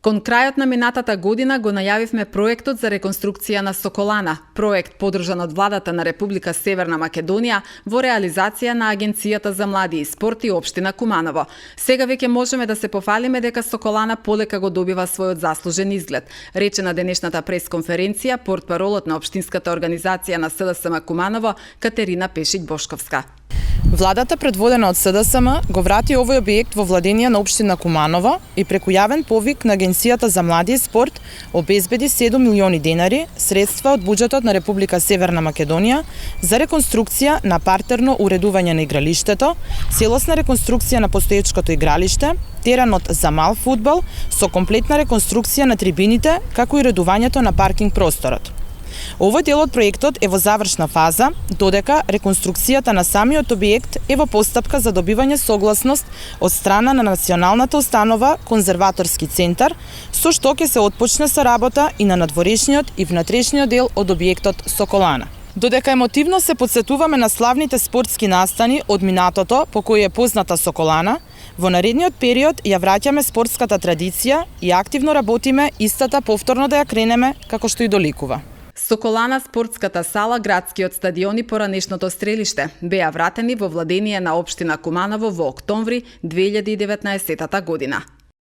Кон крајот на минатата година го најавивме проектот за реконструкција на Соколана, проект подржан од владата на Република Северна Македонија во реализација на Агенцијата за млади и спорт и општина Куманово. Сега веќе можеме да се пофалиме дека Соколана полека го добива својот заслужен изглед, рече на денешната пресконференција портпаролот на општинската организација на СДСМ Куманово Катерина Пешиќ-Бошковска. Владата, предводена од СДСМ, го врати овој објект во владение на општина Куманово и преку јавен повик на Агенцијата за млади и спорт обезбеди 7 милиони денари средства од буџетот на Република Северна Македонија за реконструкција на партерно уредување на игралиштето, целосна реконструкција на постоечкото игралиште, теренот за мал фудбал со комплетна реконструкција на трибините, како и уредувањето на паркинг просторот. Овој дел од проектот е во завршна фаза, додека реконструкцијата на самиот објект е во постапка за добивање согласност од страна на Националната установа Конзерваторски центар, со што ќе се отпочне со работа и на надворешниот и внатрешниот дел од објектот Соколана. Додека емотивно се потсетуваме на славните спортски настани од минатото по кои е позната Соколана, во наредниот период ја враќаме спортската традиција и активно работиме истата повторно да ја кренеме како што и доликува. Соколана, спортската сала, градскиот стадион и поранешното стрелиште беа вратени во владение на општина Куманово во октомври 2019 година.